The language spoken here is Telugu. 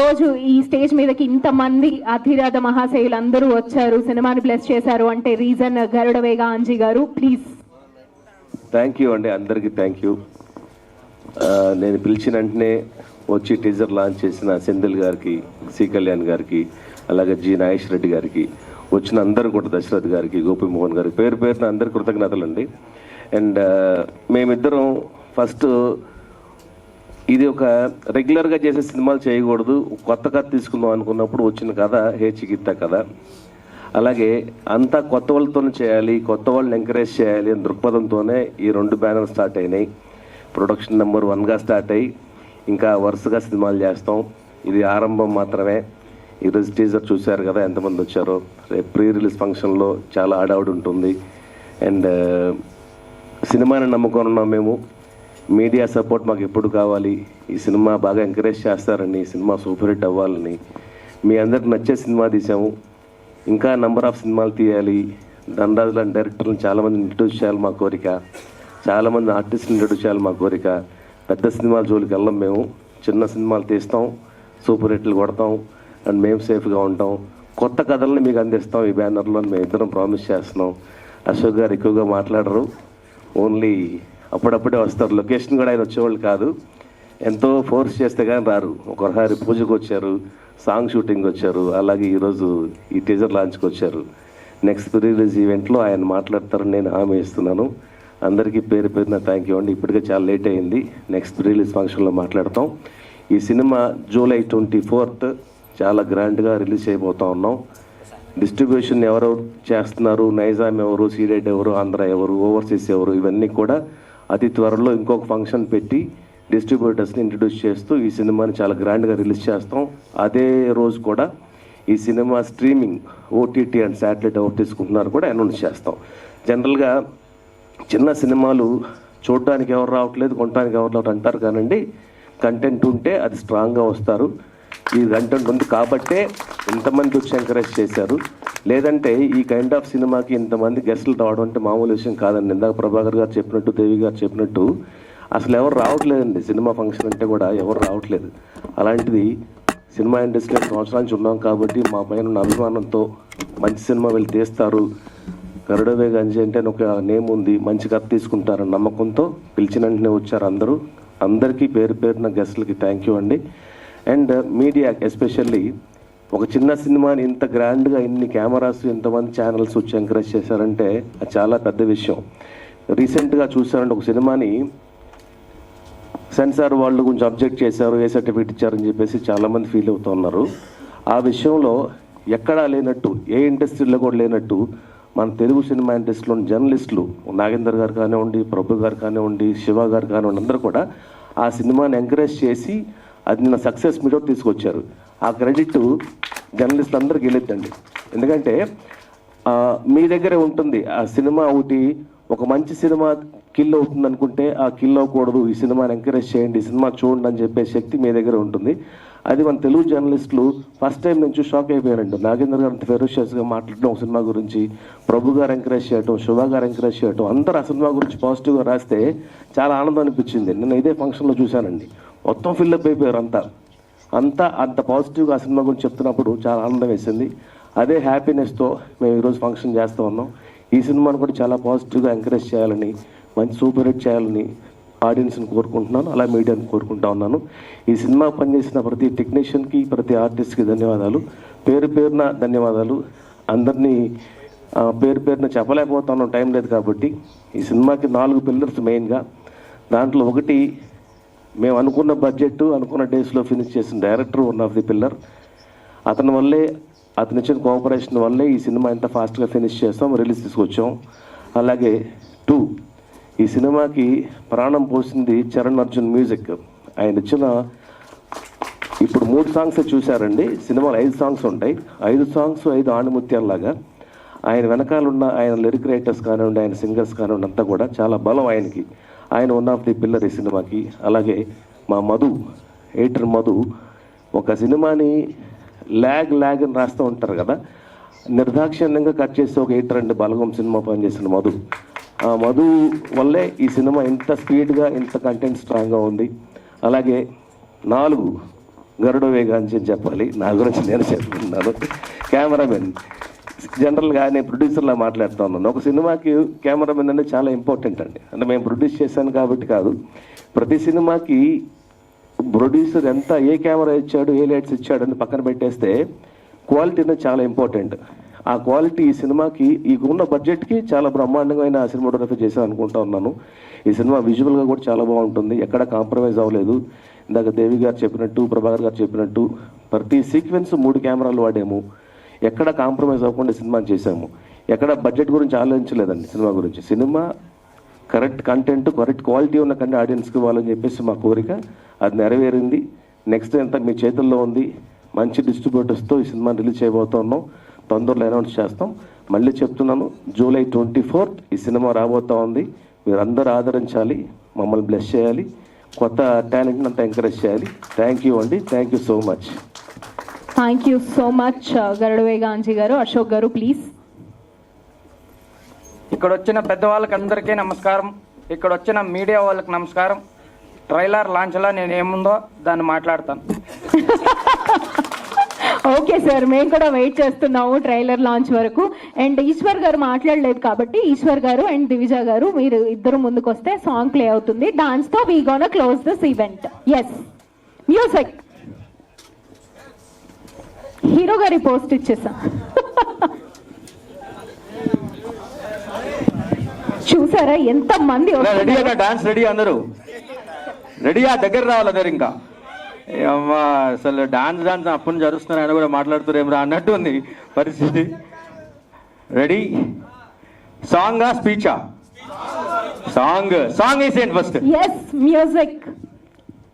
రోజు ఈ స్టేజ్ మీదకి ఇంతమంది అధిరాధ మహాశయులు అందరూ వచ్చారు, సినిమాని బ్లెస్ చేశారు అంటే రీజన్ గరుడవేగ అంజీ గారు. ప్లీజ్. థ్యాంక్ యూ అండి, అందరికీ థ్యాంక్ యూ. నేను పిలిచిన వెంటనే వచ్చి టీజర్ లాంచ్ చేసిన సెంధిల్ గారికి, సి కళ్యాణ్ గారికి, అలాగే జి నాగేష్ రెడ్డి గారికి, వచ్చిన అందరూ కూడా దశరథ్ గారికి, గోపిమోహన్ గారికి పేరు పేరున అందరి కృతజ్ఞతలు అండి. అండ్ మేమిద్దరం ఫస్ట్ ఇది ఒక రెగ్యులర్గా చేసే సినిమాలు చేయకూడదు, కొత్త కథ తీసుకుందాం అనుకున్నప్పుడు వచ్చిన కథ హే చికిత్స కథ. అలాగే అంతా కొత్త వాళ్ళతోనే చేయాలి, కొత్త వాళ్ళని ఎంకరేజ్ చేయాలి అని దృక్పథంతోనే ఈ 2 బ్యానర్ స్టార్ట్ అయినాయి. ప్రొడక్షన్ నెంబర్ 1గా స్టార్ట్ అయ్యి ఇంకా వరుసగా సినిమాలు చేస్తాం. ఇది ఆరంభం మాత్రమే. ఈరోజు టీజర్ చూశారు కదా ఎంతమంది వచ్చారో. రేపు ప్రీ రిలీజ్ ఫంక్షన్లో చాలా ఆడావిడి ఉంటుంది. అండ్ సినిమాని నమ్ముకొని ఉన్నాం మేము. మీడియా సపోర్ట్ మాకు ఎప్పుడు కావాలి. ఈ సినిమా బాగా ఎంకరేజ్ చేస్తారని, ఈ సినిమా సూపర్ హిట్ అవ్వాలని, మీ అందరికి నచ్చే సినిమా తీసాము. ఇంకా నెంబర్ ఆఫ్ సినిమాలు తీయాలి. ధనరాజు లాంటి డైరెక్టర్లను చాలామంది ఇంట్రడ్యూస్ చేయాలి మా కోరిక. చాలామంది ఆర్టిస్టులు ఇంట్రడ్యూస్ చేయాలి మా కోరిక. పెద్ద సినిమాల జోలికి వెళ్ళం మేము. చిన్న సినిమాలు తీస్తాం, సూపర్ హిట్లు కొడతాం, అండ్ మేము సేఫ్గా ఉంటాం. కొత్త కథల్ని మీకు అందిస్తాం ఈ బ్యానర్లో అని మేము ఇద్దరం ప్రామిస్ చేస్తున్నాం. అశోక్ గారు ఎక్కువగా మాట్లాడరు, ఓన్లీ అప్పుడప్పుడే వస్తారు. లొకేషన్ కూడా ఆయన వచ్చేవాళ్ళు కాదు, ఎంతో ఫోర్స్ చేస్తే కానీ రారు. ఒకసారి పూజకు వచ్చారు, సాంగ్ షూటింగ్ వచ్చారు, అలాగే ఈరోజు ఈ టీజర్ లాంచ్కి వచ్చారు. నెక్స్ట్ ప్రీ రిలీజ్ ఈవెంట్లో ఆయన మాట్లాడతారని నేను హామీ ఇస్తున్నాను. అందరికీ పేరు పేరున థ్యాంక్ యూ అండి. ఇప్పటికే చాలా లేట్ అయింది, నెక్స్ట్ ప్రీ రిలీజ్ ఫంక్షన్లో మాట్లాడతాం. ఈ సినిమా జూలై 24th చాలా గ్రాండ్గా రిలీజ్ చేయబోతా ఉన్నాం. డిస్ట్రిబ్యూషన్ ఎవరెవరు చేస్తున్నారు, నైజాం ఎవరు, సీడెడ్ ఎవరు, ఆంధ్ర ఎవరు, ఓవర్సీస్ ఎవరు, ఇవన్నీ కూడా అతి త్వరలో ఇంకొక ఫంక్షన్ పెట్టి డిస్ట్రిబ్యూటర్స్ని ఇంట్రడ్యూస్ చేస్తూ ఈ సినిమాని చాలా గ్రాండ్గా రిలీజ్ చేస్తాం. అదే రోజు కూడా ఈ cinema streaming, OTT and satellite ఎవరు తీసుకుంటున్నారు కూడా అనౌన్స్ చేస్తాం. జనరల్గా చిన్న సినిమాలు చూడడానికి ఎవరు రావట్లేదు, కొనడానికి ఎవరు రావట్లేదు అంటారు కానండి, కంటెంట్ ఉంటే అది స్ట్రాంగ్గా వస్తారు. ఈ కంటెంట్ ఉంది కాబట్టే ఇంతమంది వచ్చి ఎంకరేజ్ చేశారు. లేదంటే ఈ కైండ్ ఆఫ్ సినిమాకి ఇంతమంది గెస్టులు రావడం అంటే మామూలు విషయం కాదండి. ఇందాక ప్రభాకర్ గారు చెప్పినట్టు, దేవి గారు చెప్పినట్టు అసలు ఎవరు రావట్లేదండి. సినిమా ఫంక్షన్ అంటే కూడా ఎవరు రావట్లేదు. అలాంటిది సినిమా ఇండస్ట్రీలో సంవత్సరాల నుంచి ఉన్నాం కాబట్టి మా పైన ఉన్న అభిమానంతో మంచి సినిమా వీళ్ళు తీస్తారు, గరుడవేగ అంజీ అంటే ఒక నేమ్ ఉంది, మంచి కథ తీసుకుంటారని నమ్మకంతో పిలిచిన వెంటనే వచ్చారు అందరూ. అందరికీ పేరు పేరున గెస్టులకి థ్యాంక్ యూ అండి. అండ్ మీడియా ఎస్పెషల్లీ ఒక చిన్న సినిమాని ఇంత గ్రాండ్గా ఇన్ని కెమెరాస్, ఇంతమంది ఛానల్స్ వచ్చి ఎంకరేజ్ చేశారంటే అది చాలా పెద్ద విషయం. రీసెంట్గా చూసారంటే ఒక సినిమాని సెన్సార్ వాళ్ళు కొంచెం అబ్జెక్ట్ చేశారు, ఏ సర్టిఫికేట్ ఇచ్చారని చెప్పేసి చాలామంది ఫీల్ అవుతూ ఉన్నారు. ఆ విషయంలో ఎక్కడా లేనట్టు, ఏ ఇండస్ట్రీలో కూడా లేనట్టు మన తెలుగు సినిమా ఇండస్ట్రీలోని జర్నలిస్టులు, నాగేందర్ గారు కానివ్వండి, ప్రభు గారు కానివ్వండి, శివ గారు కానివ్వండి, అందరూ కూడా ఆ సినిమాని ఎంకరేజ్ చేసి అది నిన్న సక్సెస్ మీట్ తీసుకొచ్చారు. ఆ క్రెడిట్ జర్నలిస్టులు అందరికీ వెళ్ళొద్దండి. ఎందుకంటే మీ దగ్గరే ఉంటుంది. ఆ సినిమా ఒకటి ఒక మంచి సినిమా కిల్ అవుతుంది అనుకుంటే ఆ కిల్ అవ్వకూడదు, ఈ సినిమాని ఎంకరేజ్ చేయండి, ఈ సినిమా చూడండి అని చెప్పే శక్తి మీ దగ్గర ఉంటుంది. అది మన తెలుగు జర్నలిస్టులు ఫస్ట్ టైం నుంచి షాక్ అయిపోయారండి. నాగేంద్ర గారు అంత ఫెరోషియస్గా మాట్లాడడం ఒక సినిమా గురించి, ప్రభు గారు ఎంకరేజ్ చేయటం, శివ గారు ఎంకరేజ్ చేయటం, అందరూ ఆ సినిమా గురించి పాజిటివ్గా రాస్తే చాలా ఆనందం అనిపించింది. నేను ఇదే ఫంక్షన్లో చూశానండి, మొత్తం ఫిల్అప్ అయిపోయారు అంత పాజిటివ్గా ఆ సినిమా గురించి చెప్తున్నప్పుడు చాలా ఆనందం వేసింది. అదే హ్యాపీనెస్తో మేము ఈరోజు ఫంక్షన్ చేస్తూ ఉన్నాం. ఈ సినిమాను కూడా చాలా పాజిటివ్గా ఎంకరేజ్ చేయాలని, మంచి సూపర్ హిట్ చేయాలని ఆడియన్స్ని కోరుకుంటున్నాను, అలా మీడియాని కోరుకుంటా ఉన్నాను. ఈ సినిమా పనిచేసిన ప్రతి టెక్నీషియన్కి, ప్రతి ఆర్టిస్ట్కి ధన్యవాదాలు, పేరు పేరున ధన్యవాదాలు. అందరినీ పేరు పేరున చెప్పలేకపోతున్నాం, టైం లేదు కాబట్టి. ఈ సినిమాకి 4 పిల్లర్స్ మెయిన్గా. దాంట్లో ఒకటి మేము అనుకున్న బడ్జెట్, అనుకున్న డేస్లో ఫినిష్ చేసిన director one of the pillar. అతని వల్లే, అతని ఇచ్చిన కోఆపరేషన్ వల్లే ఈ సినిమా ఎంత ఫాస్ట్గా ఫినిష్ చేస్తాం, రిలీజ్ తీసుకొచ్చాం. అలాగే 2, ఈ సినిమాకి ప్రాణం పోసింది చరణ్ అర్జున్ మ్యూజిక్. ఆయన ఇచ్చిన ఇప్పుడు 3 సాంగ్స్ చూశారండి. సినిమాలో 5 సాంగ్స్ ఉంటాయి. 5 సాంగ్స్ 5 ఆణిముత్యాలలాగా. ఆయన వెనకాలన్న ఆయన లిరిక్ రైటర్స్ కానివ్వండి, ఆయన సింగర్స్ కానివ్వండి, అంతా కూడా చాలా బలం ఆయనకి. ఆయన వన్ ఆఫ్ ది పిల్లర్ ఈ సినిమాకి. అలాగే మా మధు, ఎడిటర్ మధు, ఒక సినిమాని ల్యాగ్ అని రాస్తూ ఉంటారు కదా, నిర్దాక్షిణ్యంగా కట్ చేసి ఒక ఎడిటర్ అండి బలగం సినిమా పనిచేసిన మధు. ఆ మధు వల్లే ఈ సినిమా ఇంత స్పీడ్గా, ఇంత కంటెంట్ స్ట్రాంగ్గా ఉంది. అలాగే 4 గరుడ వేగాంచి అని చెప్పాలి. నా గురించి నేను చెప్తున్నాను. కెమెరామెన్, జనరల్గా నేను ప్రొడ్యూసర్లా మాట్లాడుతూ ఉన్నాను. ఒక సినిమాకి కెమెరామెన్ అనేది చాలా ఇంపార్టెంట్ అండి. అంటే మేము ప్రొడ్యూస్ చేశాను కాబట్టి కాదు, ప్రతి సినిమాకి ప్రొడ్యూసర్ ఎంత ఏ కెమెరా ఇచ్చాడు, ఏ లైట్స్ ఇచ్చాడు అని పక్కన పెట్టేస్తే క్వాలిటీ అనేది చాలా ఇంపార్టెంట్. ఆ క్వాలిటీ ఈ సినిమాకి ఈ ఉన్న బడ్జెట్కి చాలా బ్రహ్మాండమైన సినిమాటోగ్రఫీ చేశాను అనుకుంటా ఉన్నాను. ఈ సినిమా విజువల్గా కూడా చాలా బాగుంటుంది, ఎక్కడ కాంప్రమైజ్ అవ్వలేదు. ఇందాక దేవి గారు చెప్పినట్టు, ప్రభాకర్ గారు చెప్పినట్టు ప్రతి సీక్వెన్స్ 3 కెమెరాలు వాడాము. ఎక్కడ కాంప్రమైజ్ అవ్వకుండా సినిమా చేశాము. ఎక్కడ బడ్జెట్ గురించి ఆలోచించలేదండి సినిమా గురించి. Cinema correct content, correct quality ఉన్న కంటే ఆడియన్స్కి ఇవ్వాలని చెప్పేసి మా కోరిక. అది నెరవేరింది. నెక్స్ట్ అంతా మీ చేతుల్లో ఉంది. మంచి డిస్ట్రిబ్యూటర్స్తో ఈ సినిమా రిలీజ్ చేయబోతున్నాం. తొందరలో అనౌన్స్ చేస్తాం. మళ్ళీ చెప్తున్నాను, జూలై 24 ఈ సినిమా రాబోతా ఉంది. మీరందరూ ఆదరించాలి, మమ్మల్ని బ్లెస్ చేయాలి, కొత్త టాలెంట్ని అంతా ఎంకరేజ్ చేయాలి. థ్యాంక్ యూ అండి. Thank you so much. Thank you so much Garudavega Anji గారు. అశోక్ గారు ప్లీజ్. ఇక్కడ వచ్చిన పెద్దవాళ్ళకి అందరికీ నమస్కారం. ఇక్కడ వచ్చిన మీడియా వాళ్ళకి నమస్కారం. ట్రైలర్ లాంచ్లో నేను ఏముందో దాన్ని మాట్లాడతాను. ఓకే సార్, మేము కూడా వెయిట్ చేస్తున్నాము ట్రైలర్ లాంచ్ వరకు. అండ్ ఈశ్వర్ గారు మాట్లాడలేదు కాబట్టి ఈశ్వర్ గారు అండ్ దివిజ గారు మీరు ఇద్దరు ముందుకు వస్తే సాంగ్ ప్లే అవుతుంది. డాన్స్ తో we gonna close this event. Yes, music. Hero గారి పోస్ట్ ఇచ్చేసాం. చూసారా ఎంత మంది రెడీ అన్న, డాన్స్ రెడీ, అందరూ రెడీయా? దగ్గర రావాలి అందరు. ఇంకా అమ్మా అసలు డాన్స్ అప్పటి నుంచి అరుస్తున్నారు, ఆయన కూడా మాట్లాడుతారు ఏమరా అన్నట్టు ఉంది పరిస్థితి. రెడీ? సాంగా స్పీచా? సాంగ్ వేసేయండి ఫస్ట్. Yes, music.